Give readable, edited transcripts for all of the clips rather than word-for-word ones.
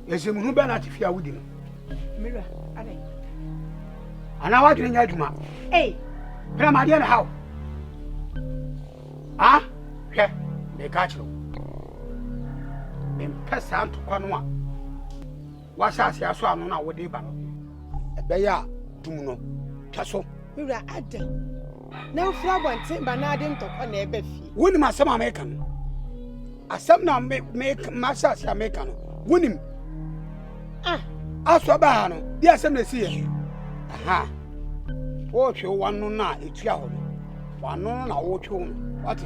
Yes, you move back if you are with him. Mirror, are they? And I want to get you. Hey, Grandma, how? Ah, yeah, they catch you. Then pass on to Conwa. What's as I saw no what they ban. A bear, Tumuno, Castle. Mirror, are they? Now, flower and timber, I didn't talk on a beefy. Wouldn't my summer American? A some now make massage American. Wouldn't him. Ah, Aswabano, the assembly see. Aha. Watch you one no na, it's your one no na watch home. What?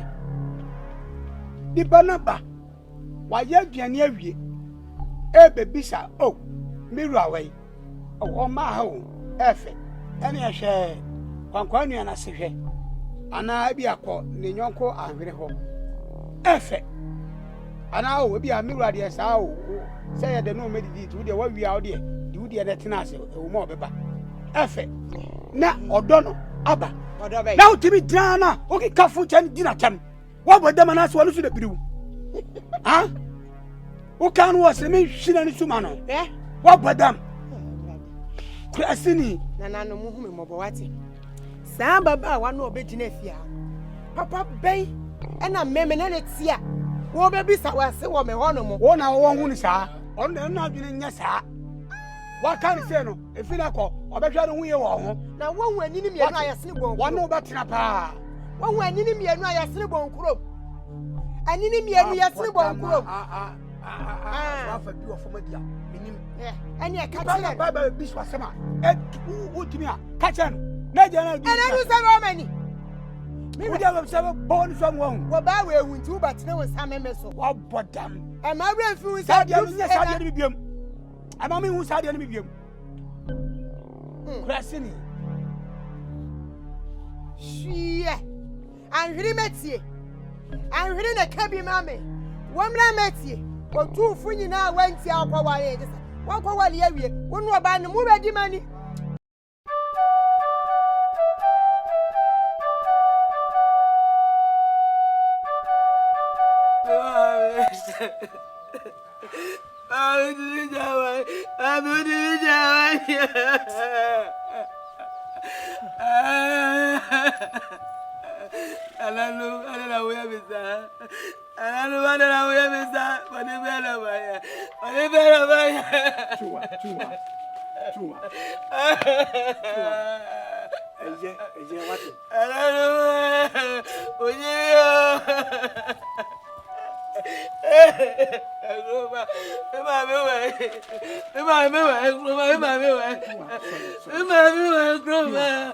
The banaba. Why, yet, January? Baby, sir. Oh, mirror away. Oh, my home. Effect. Any a share. Conquani and a secret. And I be a call, Ninyonko and Vireho. Effect. And I will be a mirror, yes, say the no medicine to the way we are there. Do the other tenacity or more paper. Effect. Now, Odono, Abba. Now, Timmy Dana, okay, Kafu and dinner time. What about them and us one to the blue? Huh? Who can was a me shin sumano? Eh? What about them? Crasini, Nana Muhum Mobawati. Samba, one no bed in Afia. Papa Bay, and a memenelets here. What baby, I was a woman, one hour, one, sir. On the not doing yes, sir. What can you say? No, if you like, or better we are. Now, one when you and I are sleep one no better. One when you and I are sleep on crop. And you and I are sleep on crop. And you can't buy this was summer. Who to me? Catch him. And I do so many. Maybe I have several born from one. What by way we do, but no one's having a so what but damn. And my refuge is out the I'm a man who's had the enemy. Grassini. She and really met ye. I'm really a cabby mammy. One man met ye. Or two funny now went out for one age. One for 1 year. One more band move at the money. I'm doing that. I'm doing that. I don't know where is that. I don't know where is that. What the better way? What the better way? True. What? I don't know. Nkrumah.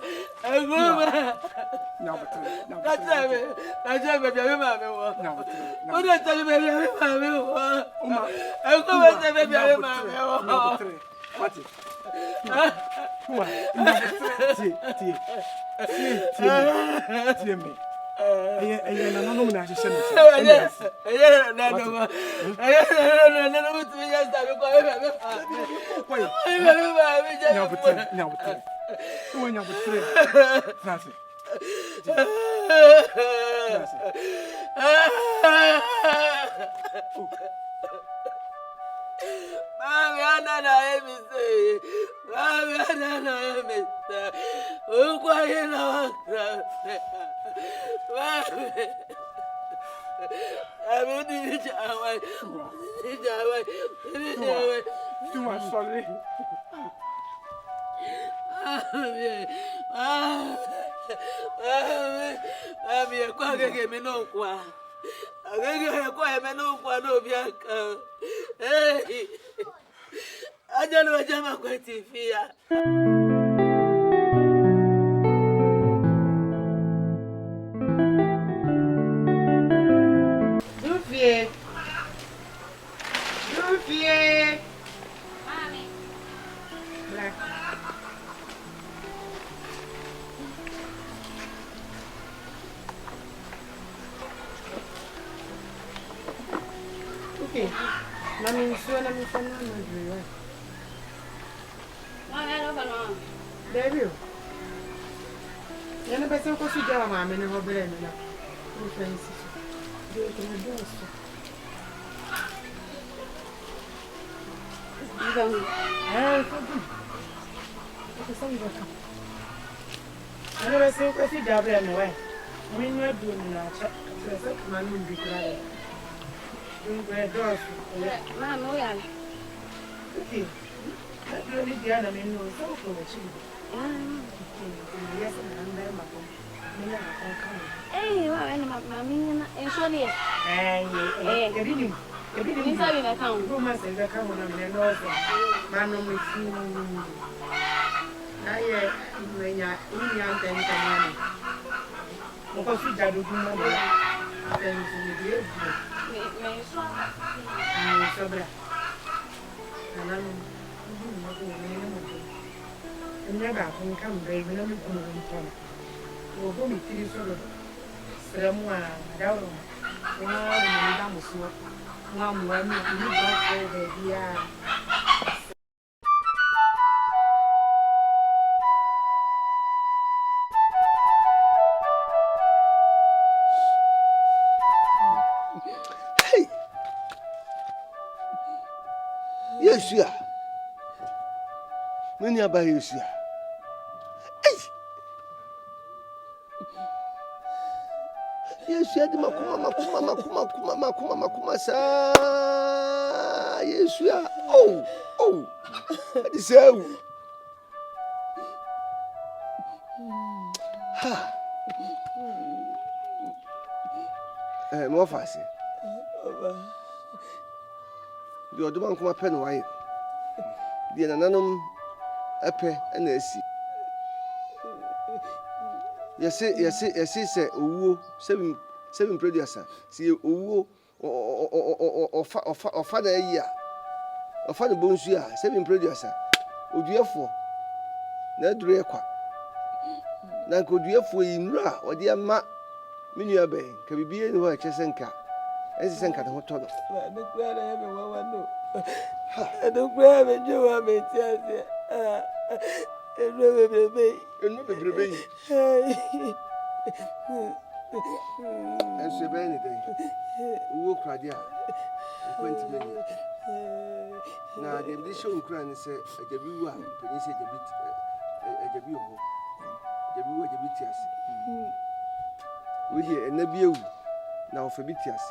Yes, yeah. Many about you, yeah. Yes, yeah, the makuma, sa. Yes, yeah. Oh, that is how. Ha. More fast. The Adomah kuma pen why. The Nanum Epe and the sea. Yes, say, seven producer. See, or father a year. Or father bones year, 7 producer. Would you have for? Not Drake. Now could you have for in Ra or dear Ma Minia Bay? Can be anywhere, Chesenka. As is Senka, what told us. I don't grab a Joe, I may tell you. And so anything. Who will cry there? 20 million. Now, they show Nkrumah say, a Jabu, Penny said a Jabu, a bit. With you and Nabu now for Bitias.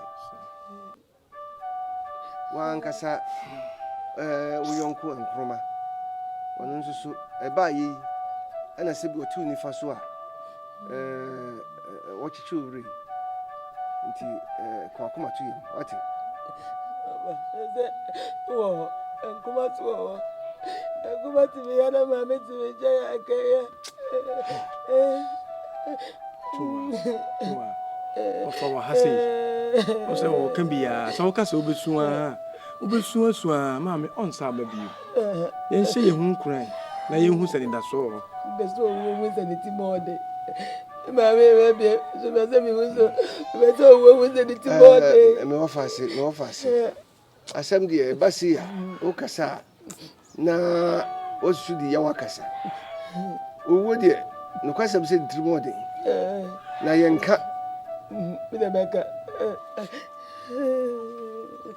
One Cassa, we uncle and Nkrumah. One also a baye, and I said, go to Nifasua. What you read into Kwakuma to him. What? Oh, and come to me, and I'm a Tuma. Ofa hase. O se o kan bia, so ka se obesu a. Obesu asu a, ma me onsa ba bio. Yen hye ye hu kuran. Na ye hu se ni da so. Beso wo se ni ti mo de. Ma me be so be se mi wo so. Beso wo se ni ti mo de. Me wa fase. Asem de basi ya. O kasa na o su di ya wakasa. Owo de no kwasem se di mo de. Na yenka mi de beka.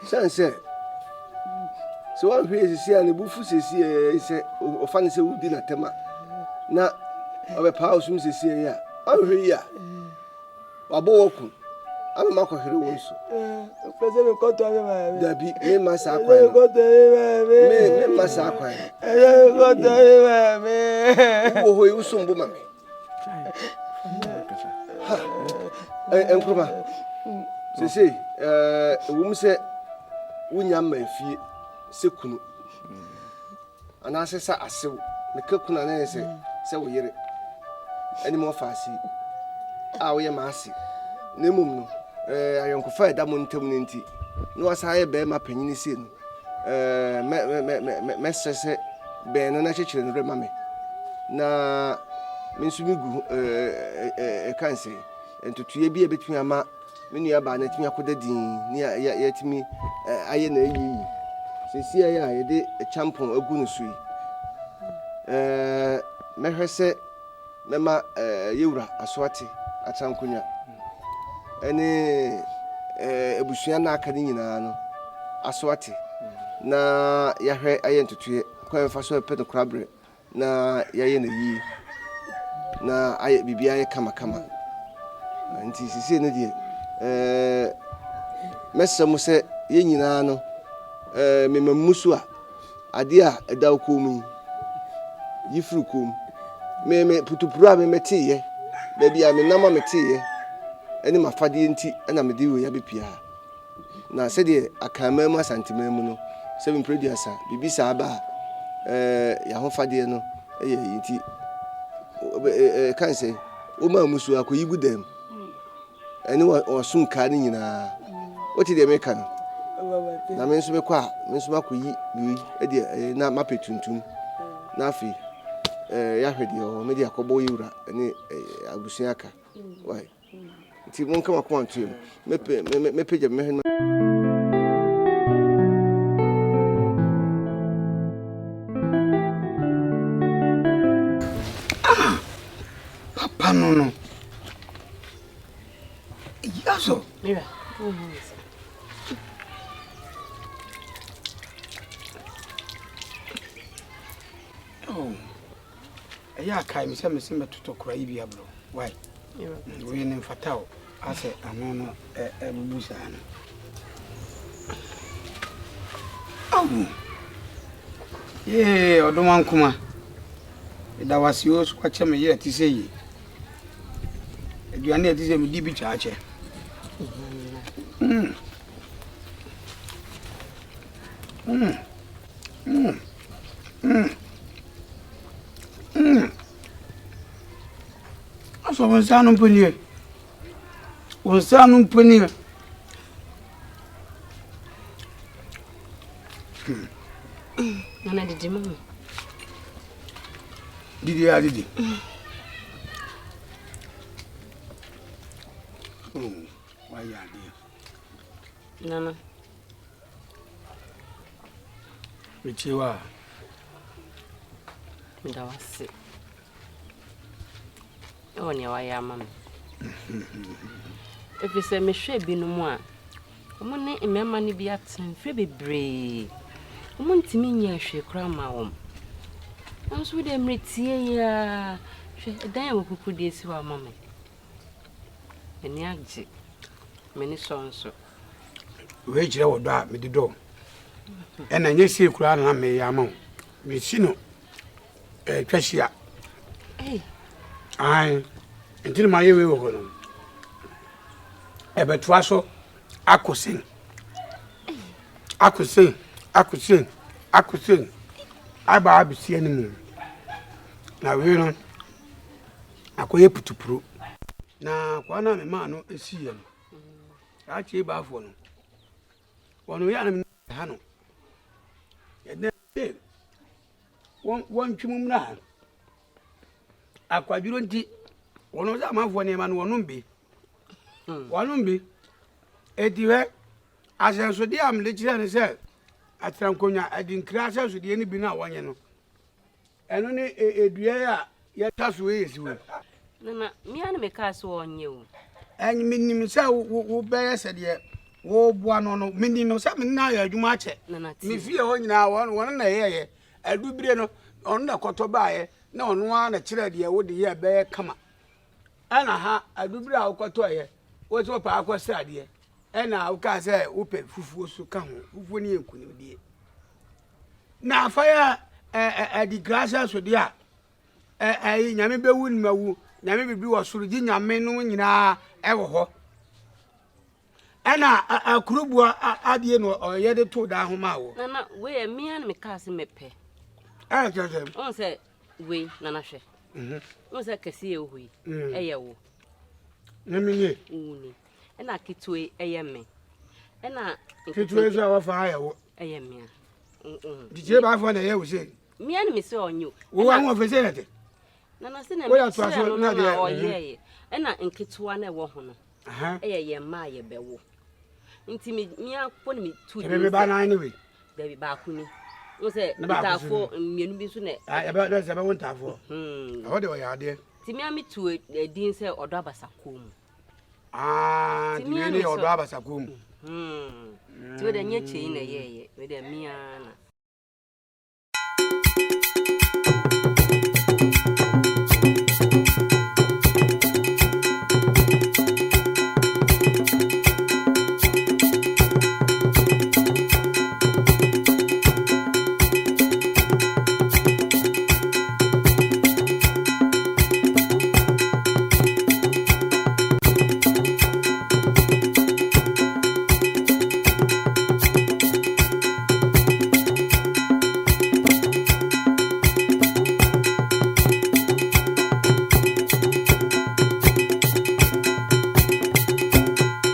Sanse. So one place is here, and bufu se o fan se wudi na tema. Na obe pa osum se ya. Anhwere ya. Wabo woku. Ama makohwere wonso. Pese me koto ame ma. Dabi me masa akwa. Me koto ame ma. Me masa akwa. Me koto ame ma. Wo hoyi usumbu mame. Nkrumah. Se wum se wunya mafie sekunu. Ana se sa asew. Me kakuna na se wo yere. Ani mo faasi. A wo ye maasi. Na mum no ayonkofa eda mo ntem ne nti. No wasa ye be ma panyini se no. Me sese be no na chechire no rema me. Na mensu mi gu kanse. Entutuye bi ebetumi ama menu aba na tumi akoda din ni ya tumi aye na yi sesi ya ye de champon agu no sui mehwese mema yewura asoate atankonya ene ebusua na aka ni nyina no asoate na yahwe aye ntutuye kwa mfa so epe no krabre na yaye na yi na aye bibia aye kama nti sisi ne die mesem se ye nyina no memamusu a ade a eda komu yifru kom me putupuru a me meteye ba bia me nama meteye eni mafade nti na me de wo ya bepia na se de akama mu asantema mu no 7 producer bibisa aba ya ho fade no eye nti kan se o ma musu akoyi gudam eni o sun ka ni nyina oti de meka no na me nso bekwa me nso makoyi bi e de na mapetuntum na afi ya hwede o me de akobo yura eni abusua aka wai nti mon kama ko antu mepe je me papa no yaso mira ya kai mi se metoto kura yi bia bro why we ne fatao ase ano no bubusa no Adomah Nkrumah da wasio so kwache me ye ti seyi aduane ti se me di bi chaache aso wonsanu mpani nana didi mama didi ya didi why ya dia nana bichiwa ndawase oni waya mama efise me hwe binumu a omo ne emema ne bi aten hwe bebre omo ntimi nya hwe kra ma wom anso de mretie ya hwe dan ya wokuku de esi wa mama eni agye meni sonso we jire wodo a medido ena nye sie kura na me ya ma me sino twahia ai entini ma yewe wo no ebetua so akosin aba abisi animu na we no akoye putupuru na kwana me ma no esiye no a che ba afo no wono ya na ha no ene won twimum na akwaduro nti wono za amafo ne ma no wono mbi ediwe asenso di am le kire ne se atrankonya adinkrira asenso di ni bi na wonye no eno ne edue a ye taso we yesiwe na mi ana me ka so onye o enyi minim se wo beye se de wo boa no no minim se me na ya adwuma ache mi fie ho nyina won na yeye adubire no on na koto baaye na ono a na kire de wo de ye beye kama ana ha adubire a koto ye wo so pa akwasa de ena wo ka se wo pe fufuo so ka ho fufuo ni enkunim de na afaya di grasa so de a nyame bewu ni mawu nyame bibi wo soro gi nyame no nyina ewo ho ena akurubua adie no ye de to da ho ma wo na we mi an me ka se mepe jeje on se we na hwe on se kase ye hui eye wo na minye uni ena kitwe eye me ena kitwe so wa fa ya wo eye me dije ba fo na ye wo se mi an me se onyo wo wa ho fe se nete na se na me se no na oye ena nkitwa na ewo ho no eye ye ma ye bewo nti mi akpo ni mi tu be ba na anyway David Bakuni. Was it therefore Munbisune? I about that about therefore. What do I add? Timiami to a dean say or Dabasakum. Ah, Timiani or Dabasakum. To the near chain a year with a miana.